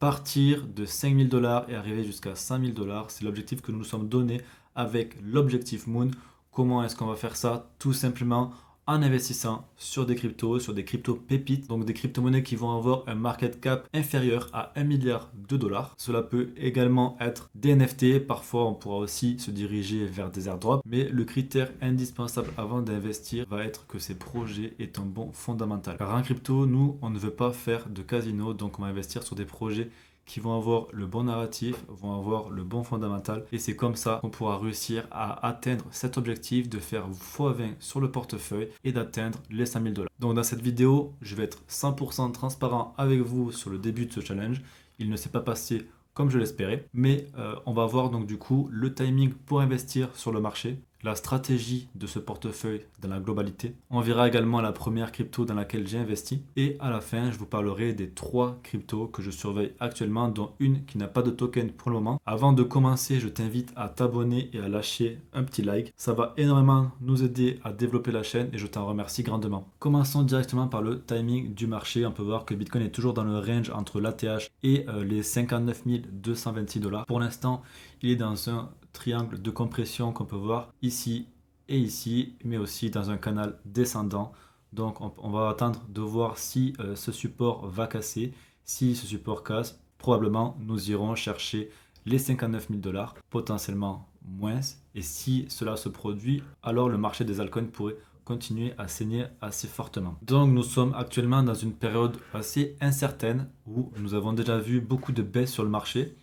Partir de 5 000 $ et arriver jusqu'à 5 000 $, c'est l'objectif que nous nous sommes donné avec l'objectif Moon. Comment est-ce qu'on va faire ça? Tout simplement en investissant sur des cryptos pépites, donc des crypto-monnaies qui vont avoir un market cap inférieur à 1 milliard de dollars. Cela peut également être des NFT, parfois on pourra aussi se diriger vers des airdrops, mais le critère indispensable avant d'investir va être que ces projets aient un bon fondamental. Car en crypto, nous, on ne veut pas faire de casino, donc on va investir sur des projets qui vont avoir le bon narratif, vont avoir le bon fondamental. Et c'est comme ça qu'on pourra réussir à atteindre cet objectif de faire x20 sur le portefeuille et d'atteindre les 5 000 $. Donc dans cette vidéo, je vais être 100% transparent avec vous sur le début de ce challenge. Il ne s'est pas passé comme je l'espérais, mais on va voir donc du coup le timing pour investir sur le marché, la stratégie de ce portefeuille dans la globalité. On verra également la première crypto dans laquelle j'ai investi. Et à la fin, je vous parlerai des 3 cryptos que je surveille actuellement, dont une qui n'a pas de token pour le moment. Avant de commencer, je t'invite à t'abonner et à lâcher un petit like. Ça va énormément nous aider à développer la chaîne et je t'en remercie grandement. Commençons directement par le timing du marché. On peut voir que Bitcoin est toujours dans le range entre l'ATH et les 59 226 $. Pour l'instant, il est dans un triangle de compression qu'on peut voir ici et ici, mais aussi dans un canal descendant. Donc on va attendre de voir si ce support va casser. Si ce support casse, probablement nous irons chercher les 59 000 $, potentiellement moins. Et si cela se produit, alors le marché des altcoins pourrait continuer à saigner assez fortement. Donc nous sommes actuellement dans une période assez incertaine où nous avons déjà vu beaucoup de baisses sur le marché.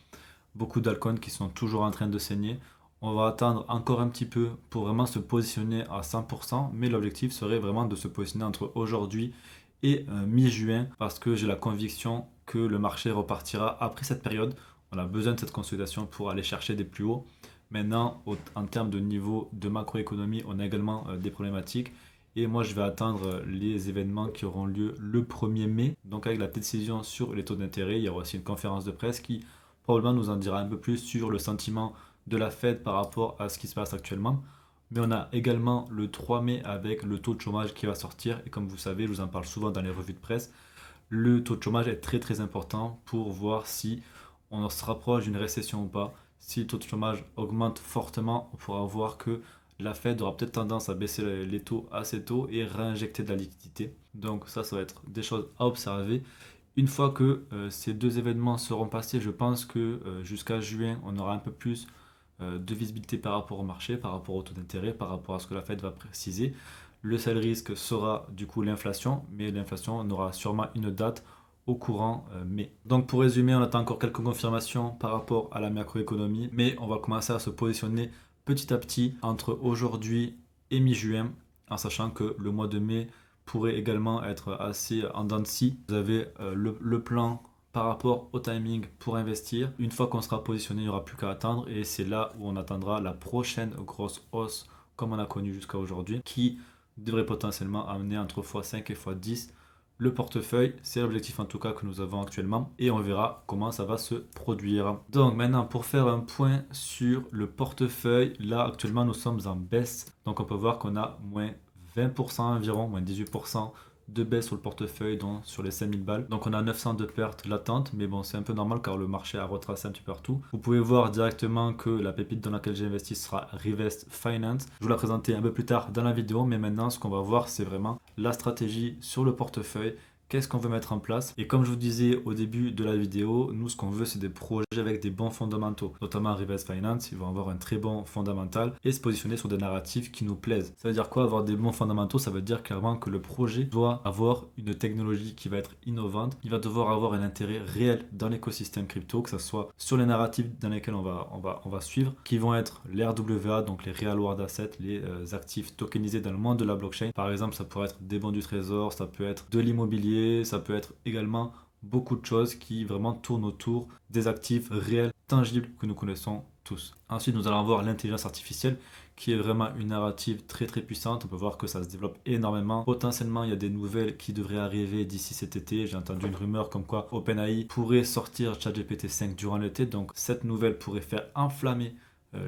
Beaucoup d'altcoins qui sont toujours en train de saigner. On va attendre encore un petit peu pour vraiment se positionner à 100%, mais l'objectif serait vraiment de se positionner entre aujourd'hui et mi-juin parce que j'ai la conviction que le marché repartira après cette période. On a besoin de cette consolidation pour aller chercher des plus hauts. Maintenant, en termes de niveau de macroéconomie, on a également des problématiques. Et moi, je vais attendre les événements qui auront lieu le 1er mai. Donc avec la décision sur les taux d'intérêt, il y aura aussi une conférence de presse qui probablement nous en dira un peu plus sur le sentiment de la Fed par rapport à ce qui se passe actuellement. Mais on a également le 3 mai avec le taux de chômage qui va sortir. Et comme vous savez, je vous en parle souvent dans les revues de presse, le taux de chômage est très très important pour voir si on se rapproche d'une récession ou pas. Si le taux de chômage augmente fortement, on pourra voir que la Fed aura peut-être tendance à baisser les taux assez tôt et réinjecter de la liquidité. Donc ça va être des choses à observer. Une fois que ces 2 événements seront passés, je pense que jusqu'à juin, on aura un peu plus de visibilité par rapport au marché, par rapport au taux d'intérêt, par rapport à ce que la Fed va préciser. Le seul risque sera du coup l'inflation, mais l'inflation, on aura sûrement une date au courant mai. Donc pour résumer, on attend encore quelques confirmations par rapport à la macroéconomie, mais on va commencer à se positionner petit à petit entre aujourd'hui et mi-juin, en sachant que le mois de mai pourrait également être assez en dents de scie. Vous avez le plan par rapport au timing pour investir. Une fois qu'on sera positionné, il n'y aura plus qu'à attendre et c'est là où on attendra la prochaine grosse hausse comme on a connu jusqu'à aujourd'hui qui devrait potentiellement amener entre x5 et x10 le portefeuille. C'est l'objectif en tout cas que nous avons actuellement et on verra comment ça va se produire. Donc maintenant pour faire un point sur le portefeuille, là actuellement nous sommes en baisse. Donc on peut voir qu'on a moins 20% environ, moins 18% de baisse sur le portefeuille, donc sur les 5000 balles. Donc on a 900 de pertes latentes, mais bon, c'est un peu normal car le marché a retracé un petit peu partout. Vous pouvez voir directement que la pépite dans laquelle j'ai investi sera Revest Finance. Je vous la présenter un peu plus tard dans la vidéo, mais maintenant ce qu'on va voir, c'est vraiment la stratégie sur le portefeuille. Qu'est-ce qu'on veut mettre en place? Et comme je vous disais au début de la vidéo, nous ce qu'on veut c'est des projets avec des bons fondamentaux. Notamment Revest Finance, ils vont avoir un très bon fondamental et se positionner sur des narratifs qui nous plaisent. Ça veut dire quoi avoir des bons fondamentaux? Ça veut dire clairement que le projet doit avoir une technologie qui va être innovante. Il va devoir avoir un intérêt réel dans l'écosystème crypto, que ce soit sur les narratifs dans lesquels on va suivre, qui vont être les RWA, donc les Real World Assets, les actifs tokenisés dans le monde de la blockchain. Par exemple, ça pourrait être des bons du trésor, ça peut être de l'immobilier, ça peut être également beaucoup de choses qui vraiment tournent autour des actifs réels, tangibles que nous connaissons tous. Ensuite, nous allons voir l'intelligence artificielle qui est vraiment une narrative très très puissante. On peut voir que ça se développe énormément. Potentiellement, il y a des nouvelles qui devraient arriver d'ici cet été. J'ai entendu une rumeur comme quoi OpenAI pourrait sortir ChatGPT 5 durant l'été. Donc cette nouvelle pourrait faire enflammer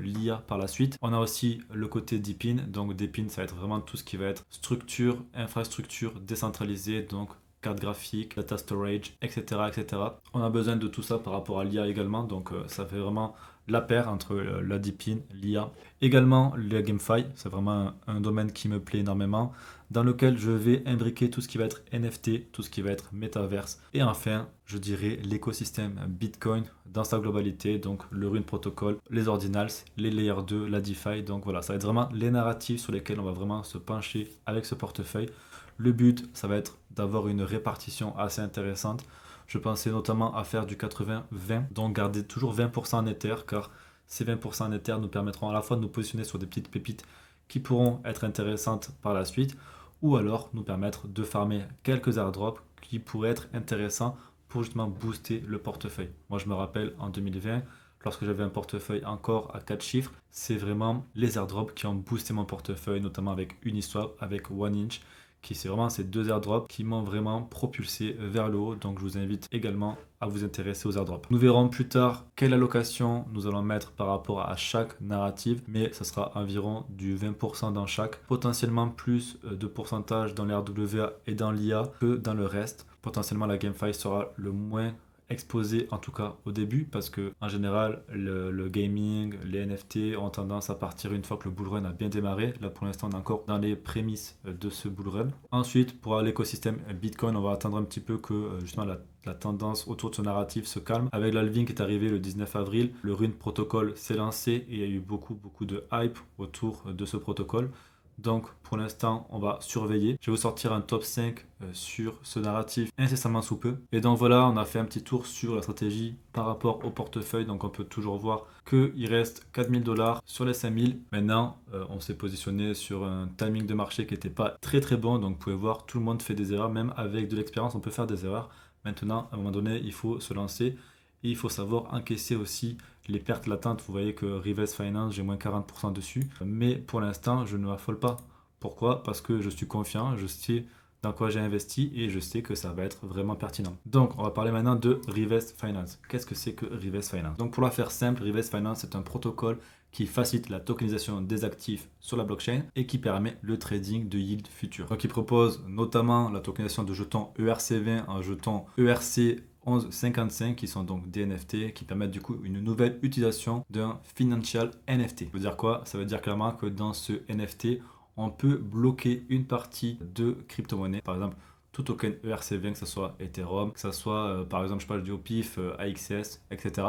l'IA par la suite. On a aussi le côté DePIN. Donc DePIN, ça va être vraiment tout ce qui va être structure, infrastructure décentralisée. Donc carte graphique, data storage, etc., etc. On a besoin de tout ça par rapport à l'IA également, donc ça fait vraiment la paire entre la DeepIn, l'IA. Également, le GameFi, c'est vraiment un domaine qui me plaît énormément, dans lequel je vais imbriquer tout ce qui va être NFT, tout ce qui va être métaverse. Et enfin, je dirais l'écosystème Bitcoin dans sa globalité, donc le Rune Protocol, les Ordinals, les Layer 2, la DeFi. Donc voilà, ça va être vraiment les narratifs sur lesquels on va vraiment se pencher avec ce portefeuille. Le but, ça va être d'avoir une répartition assez intéressante. Je pensais notamment à faire du 80-20, donc garder toujours 20% en Ether, car ces 20% en Ether nous permettront à la fois de nous positionner sur des petites pépites qui pourront être intéressantes par la suite, ou alors nous permettre de farmer quelques airdrops qui pourraient être intéressants pour justement booster le portefeuille. Moi je me rappelle en 2020, lorsque j'avais un portefeuille encore à 4 chiffres, c'est vraiment les airdrops qui ont boosté mon portefeuille, notamment avec Uniswap, avec OneInch, qui c'est vraiment ces deux airdrops qui m'ont vraiment propulsé vers le haut. Donc je vous invite également à vous intéresser aux airdrops. Nous verrons plus tard quelle allocation nous allons mettre par rapport à chaque narrative, mais ça sera environ du 20% dans chaque, potentiellement plus de pourcentage dans les RWA et dans l'IA que dans le reste. Potentiellement la GameFi sera le moins exposé, en tout cas au début, parce que en général le gaming, les NFT ont tendance à partir une fois que le bull run a bien démarré. Là pour l'instant on est encore dans les prémices de ce bull run. Ensuite pour l'écosystème Bitcoin, on va attendre un petit peu que justement la tendance autour de ce narratif se calme. Avec l'halving qui est arrivé le 19 avril, le Rune Protocol s'est lancé et il y a eu beaucoup de hype autour de ce protocole. Donc pour l'instant on va surveiller. Je vais vous sortir un top 5 sur ce narratif incessamment sous peu. Et donc voilà, on a fait un petit tour sur la stratégie par rapport au portefeuille. Donc on peut toujours voir qu'il reste 4000$ sur les 5000. Maintenant on s'est positionné sur un timing de marché qui n'était pas très bon. Donc vous pouvez voir, tout le monde fait des erreurs. Même avec de l'expérience on peut faire des erreurs. Maintenant à un moment donné il faut se lancer. Et il faut savoir encaisser aussi les pertes latentes. Vous voyez que Rivest Finance, j'ai moins 40% dessus. Mais pour l'instant, je ne m'affole pas. Pourquoi? Parce que je suis confiant, je sais dans quoi j'ai investi et je sais que ça va être vraiment pertinent. Donc, on va parler maintenant de Rivest Finance. Qu'est-ce que c'est que Rivest Finance? Donc, pour la faire simple, Rivest Finance, c'est un protocole qui facilite la tokenisation des actifs sur la blockchain et qui permet le trading de yield futur. Donc, il propose notamment la tokenisation de jetons ERC20 en jetons ERC 1155 qui sont donc des NFT qui permettent du coup une nouvelle utilisation d'un financial NFT. Ça veut dire quoi? Ça veut dire clairement que dans ce NFT, on peut bloquer une partie de crypto-monnaie. Par exemple, tout token ERC20, que ce soit Ethereum, que ce soit par exemple, je parle du au pif, AXS, etc.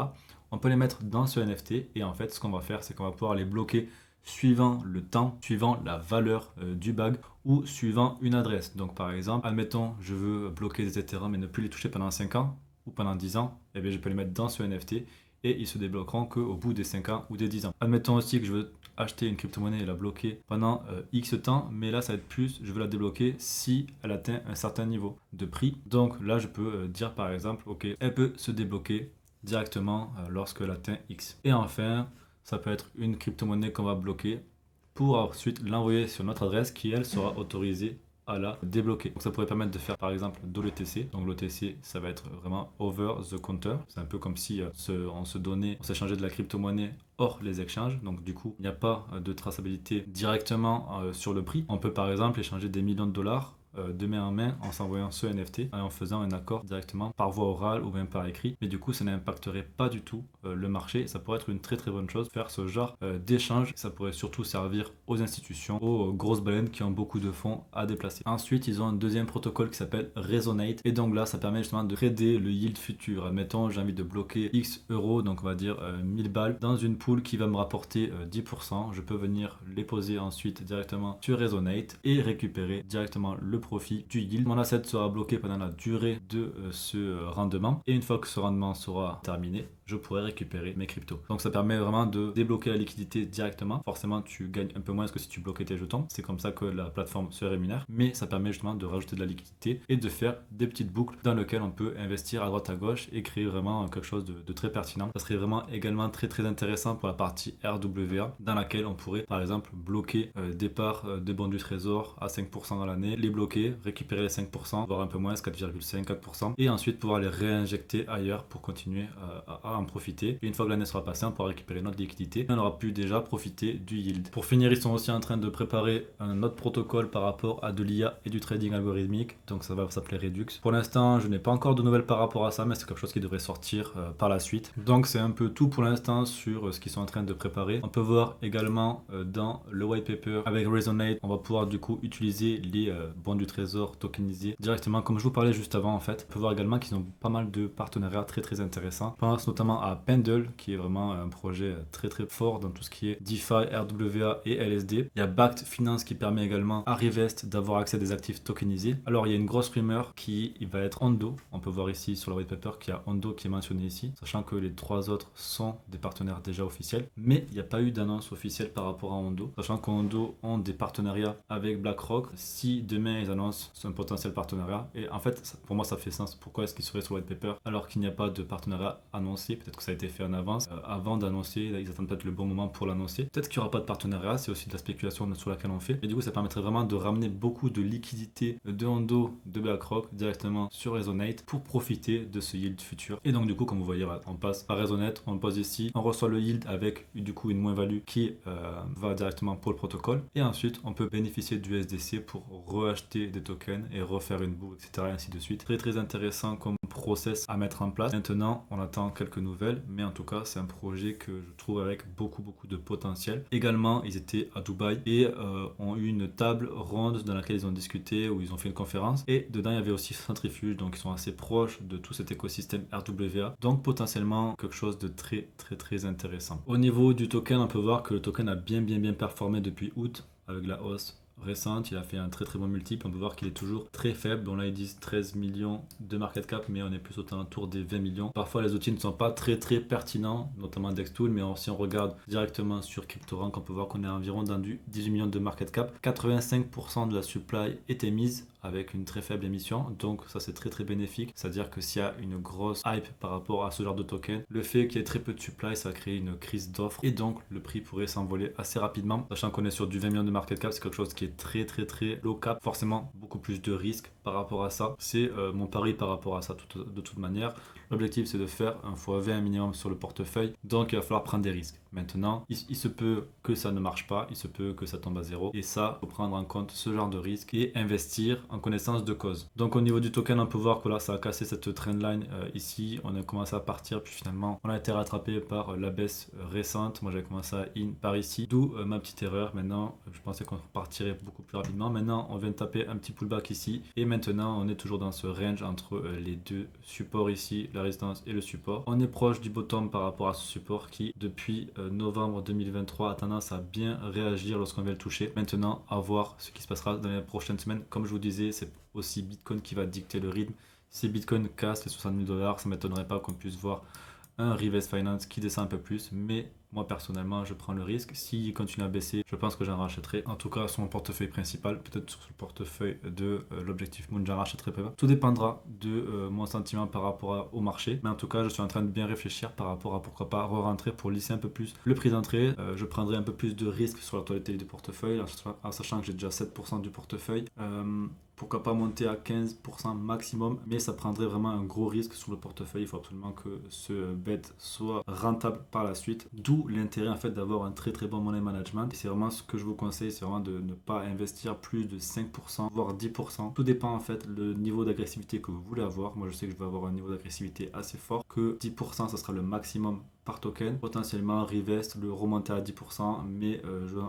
On peut les mettre dans ce NFT et en fait, ce qu'on va faire, c'est qu'on va pouvoir les bloquer suivant le temps, suivant la valeur du bag ou suivant une adresse. Donc par exemple, admettons, je veux bloquer des Ethereum et ne plus les toucher pendant 5 ans ou pendant 10 ans, eh bien, je peux les mettre dans ce NFT et ils se débloqueront qu'au bout des 5 ans ou des 10 ans. Admettons aussi que je veux acheter une crypto-monnaie et la bloquer pendant X temps, mais là ça va être plus, je veux la débloquer si elle atteint un certain niveau de prix. Donc là je peux dire par exemple, ok, elle peut se débloquer directement lorsqu'elle atteint X. Et enfin, ça peut être une crypto-monnaie qu'on va bloquer pour ensuite l'envoyer sur notre adresse qui elle sera autorisée à la débloquer. Donc ça pourrait permettre de faire par exemple de l'OTC. Donc l'OTC ça va être vraiment over the counter. C'est un peu comme si on s'échangeait de la crypto-monnaie hors les exchanges. Donc du coup il n'y a pas de traçabilité directement sur le prix. On peut par exemple échanger des millions de dollars de main en main en s'envoyant ce NFT et en faisant un accord directement par voie orale ou même par écrit. Mais du coup, ça n'impacterait pas du tout le marché. Ça pourrait être une très bonne chose, faire ce genre d'échange. Ça pourrait surtout servir aux institutions, aux grosses baleines qui ont beaucoup de fonds à déplacer. Ensuite, ils ont un deuxième protocole qui s'appelle Resonate. Et donc là, ça permet justement de trader le yield futur. Admettons, j'ai envie de bloquer X euros, donc on va dire 1000 balles, dans une pool qui va me rapporter 10%. Je peux venir les poser ensuite directement sur Resonate et récupérer directement le profit du yield. Mon asset sera bloqué pendant la durée de ce rendement et une fois que ce rendement sera terminé, je pourrai récupérer mes cryptos. Donc ça permet vraiment de débloquer la liquidité directement. Forcément, tu gagnes un peu moins que si tu bloquais tes jetons. C'est comme ça que la plateforme se rémunère, mais ça permet justement de rajouter de la liquidité et de faire des petites boucles dans lesquelles on peut investir à droite à gauche et créer vraiment quelque chose de très pertinent. Ça serait vraiment également très intéressant pour la partie RWA dans laquelle on pourrait par exemple bloquer des parts de bons du trésor à 5% dans l'année, les bloquer stocker, récupérer les 5%, voire un peu moins, 4,5, 4%, et ensuite pouvoir les réinjecter ailleurs pour continuer à en profiter. Et une fois que l'année sera passée, on pourra récupérer notre liquidité et on aura pu déjà profiter du yield. Pour finir, ils sont aussi en train de préparer un autre protocole par rapport à de l'IA et du trading algorithmique, donc ça va s'appeler Redux. Pour l'instant, je n'ai pas encore de nouvelles par rapport à ça, mais c'est quelque chose qui devrait sortir par la suite. Donc c'est un peu tout pour l'instant sur ce qu'ils sont en train de préparer. On peut voir également dans le white paper avec Resonate, on va pouvoir du coup utiliser les bons du trésor tokenisés directement, comme je vous parlais juste avant en fait. On peut voir également qu'ils ont pas mal de partenariats très intéressants. Je pense notamment à Pendle, qui est vraiment un projet très fort dans tout ce qui est DeFi, RWA et LSD. Il y a Bakkt Finance qui permet également à Rivest d'avoir accès à des actifs tokenisés. Alors il y a une grosse rumeur qui va être Ondo. On peut voir ici sur le white paper qu'il y a Ondo qui est mentionné ici, sachant que les 3 autres sont des partenaires déjà officiels. Mais il n'y a pas eu d'annonce officielle par rapport à Ondo, sachant qu'Ondo ont des partenariats avec BlackRock. Si demain ils annoncent un potentiel partenariat, et en fait pour moi ça fait sens, pourquoi est-ce qu'ils seraient sur le white paper alors qu'il n'y a pas de partenariat annoncé? Peut-être que ça a été fait en avance, avant d'annoncer, ils attendent peut-être le bon moment pour l'annoncer. Peut-être qu'il n'y aura pas de partenariat, c'est aussi de la spéculation sur laquelle on fait, et du coup ça permettrait vraiment de ramener beaucoup de liquidités de Ondo, de BlackRock directement sur Resonate pour profiter de ce yield futur. Et donc du coup comme vous voyez, on passe par Resonate, on le pose ici, on reçoit le yield avec du coup une moins-value qui va directement pour le protocole, et ensuite on peut bénéficier du SDC pour reacheter des tokens et refaire une boucle, etc. et ainsi de suite. Très intéressant comme process à mettre en place. Maintenant on attend quelques nouvelles, mais en tout cas c'est un projet que je trouve avec beaucoup de potentiel. Également ils étaient à Dubaï et ont eu une table ronde dans laquelle ils ont discuté, où ils ont fait une conférence, et dedans il y avait aussi Centrifuge, donc ils sont assez proches de tout cet écosystème RWA, donc potentiellement quelque chose de très intéressant. Au niveau du token, on peut voir que le token a bien performé depuis août avec la hausse récente. Il a fait un très bon multiple. On peut voir qu'il est toujours très faible. Bon, là ils disent 13 millions de market cap, mais on est plus autour des 20 millions. Parfois les outils ne sont pas très pertinents, notamment Dextool, mais si on regarde directement sur CryptoRank, on peut voir qu'on est environ dans du 18 millions de market cap. 85% de la supply était mise avec une très faible émission, donc ça c'est très bénéfique. C'est à dire que s'il y a une grosse hype par rapport à ce genre de token, le fait qu'il y ait très peu de supply, ça va créer une crise d'offres, et donc le prix pourrait s'envoler assez rapidement. Sachant qu'on est sur du 20 millions de market cap, c'est quelque chose qui est très low cap, forcément beaucoup plus de risques par rapport à ça. C'est mon pari par rapport à ça de toute manière. L'objectif c'est de faire un x20 minimum sur le portefeuille, donc il va falloir prendre des risques. Maintenant, il se peut que ça ne marche pas, il se peut que ça tombe à zéro, et ça, il faut prendre en compte ce genre de risque et investir en connaissance de cause. Donc au niveau du token, on peut voir que là ça a cassé cette trendline ici, on a commencé à partir, puis finalement on a été rattrapé par la baisse récente. Moi j'avais commencé à in par ici, d'où ma petite erreur. Maintenant je pensais qu'on repartirait beaucoup plus rapidement. Maintenant on vient de taper un petit pullback ici, et maintenant on est toujours dans ce range entre les deux supports ici, la résistance et le support. On est proche du bottom par rapport à ce support qui depuis novembre 2023 a tendance à bien réagir lorsqu'on vient le toucher. Maintenant à voir ce qui se passera dans les prochaines semaines. Comme je vous disais, c'est aussi Bitcoin qui va dicter le rythme. Si Bitcoin casse les 60 000 $, ça ne m'étonnerait pas qu'on puisse voir un Rivest Finance qui descend un peu plus, mais moi personnellement je prends le risque. S'il continue à baisser, je pense que j'en rachèterai, en tout cas sur mon portefeuille principal. Peut-être sur le portefeuille de l'Objectif Moon j'en rachèterai pas. Tout dépendra de mon sentiment par rapport au marché, mais en tout cas je suis en train de bien réfléchir par rapport à pourquoi pas re-rentrer pour lisser un peu plus le prix d'entrée. Je prendrai un peu plus de risque sur la totalité du portefeuille, en sachant que j'ai déjà 7% du portefeuille. Pourquoi pas monter à 15% maximum, mais ça prendrait vraiment un gros risque sur le portefeuille. Il faut absolument que ce bet soit rentable par la suite, d'où l'intérêt en fait d'avoir un très bon money management. Et c'est vraiment ce que je vous conseille, c'est vraiment de ne pas investir plus de 5% voire 10%. Tout dépend en fait le niveau d'agressivité que vous voulez avoir. Moi je sais que je vais avoir un niveau d'agressivité assez fort, que 10% ça sera le maximum par token. Potentiellement Rivest le remonter à 10%, mais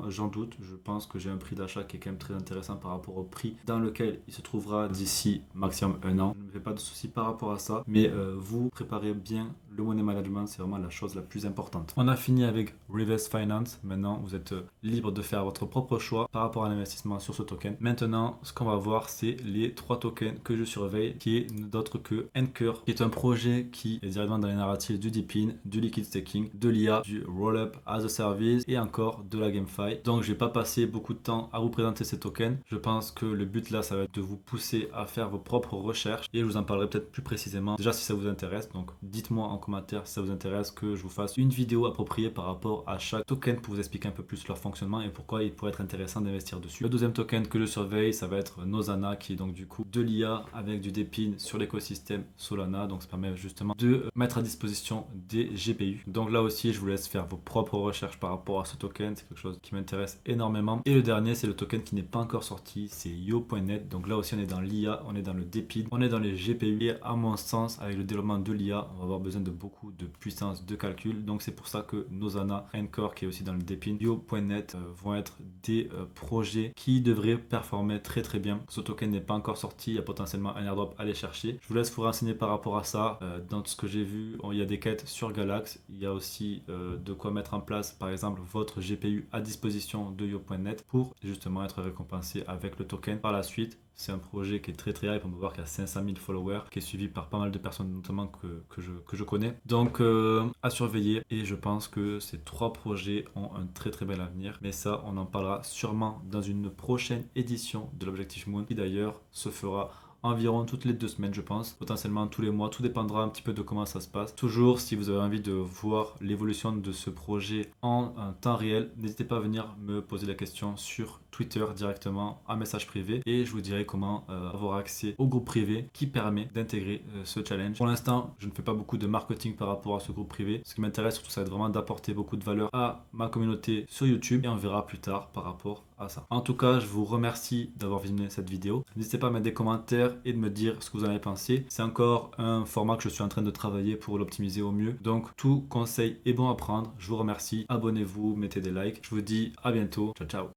j'en doute. Je pense que j'ai un prix d'achat qui est quand même très intéressant par rapport au prix dans lequel il se trouvera d'ici maximum un an. Je ne me fais pas de soucis par rapport à ça, mais vous préparez bien le money management, c'est vraiment la chose la plus importante. On a fini avec Rivest Finance. Maintenant vous êtes libre de faire votre propre choix par rapport à l'investissement sur ce token. Maintenant ce qu'on va voir, c'est les 3 tokens que je surveille, qui est d'autre que Anchor, qui est un projet qui est directement dans les narratifs du Deepin, du Liquid staking, de l'IA, du Rollup as a Service et encore de la GameFi. Donc je vais pas passer beaucoup de temps à vous présenter ces tokens. Je pense que le but là, ça va être de vous pousser à faire vos propres recherches et je vous en parlerai peut-être plus précisément déjà si ça vous intéresse. Donc dites-moi en commentaire si ça vous intéresse que je vous fasse une vidéo appropriée par rapport à chaque token pour vous expliquer un peu plus leur fonctionnement et pourquoi il pourrait être intéressant d'investir dessus. Le deuxième token que je surveille, ça va être Nosana qui est donc du coup de l'IA avec du dépine sur l'écosystème Solana. Donc ça permet justement de mettre à disposition des GPU. Donc là aussi, je vous laisse faire vos propres recherches par rapport à ce token. C'est quelque chose qui m'intéresse énormément. Et le dernier, c'est le token qui n'est pas encore sorti, c'est Yo.net. Donc là aussi, on est dans l'IA, on est dans le dépine, on est dans les GPU. Et à mon sens, avec le développement de l'IA, on va avoir besoin de beaucoup de puissance de calcul. Donc c'est pour ça que Nosana, Encore qui est aussi dans le dépine, Yo.net vont être des projets qui devraient performer très très bien. Ce token n'est pas encore sorti, il y a potentiellement un airdrop à aller chercher. Je vous laisse vous renseigner par rapport à ça. Dans ce que j'ai vu, il y a des quêtes sur Galax, il y a aussi de quoi mettre en place par exemple votre GPU à disposition de Yo.net pour justement être récompensé avec le token par la suite. C'est un projet qui est très très hype, on peut voir qu'il y a 500 000 followers, qui est suivi par pas mal de personnes notamment que je connais. Donc à surveiller et je pense que ces trois projets ont un très très bel avenir. Mais ça, on en parlera sûrement dans une prochaine édition de l'Objectif Moon qui d'ailleurs se fera environ toutes les 2 semaines je pense, potentiellement tous les mois, tout dépendra un petit peu de comment ça se passe. Toujours si vous avez envie de voir l'évolution de ce projet en temps réel, n'hésitez pas à venir me poser la question sur Twitter directement en message privé et je vous dirai comment avoir accès au groupe privé qui permet d'intégrer ce challenge. Pour l'instant, je ne fais pas beaucoup de marketing par rapport à ce groupe privé. Ce qui m'intéresse surtout, ça va être vraiment d'apporter beaucoup de valeur à ma communauté sur YouTube et on verra plus tard par rapport à ça. En tout cas, je vous remercie d'avoir visionné cette vidéo. N'hésitez pas à mettre des commentaires et de me dire ce que vous en avez pensé. C'est encore un format que je suis en train de travailler pour l'optimiser au mieux. Donc tout conseil est bon à prendre. Je vous remercie. Abonnez-vous, mettez des likes. Je vous dis à bientôt. Ciao ciao.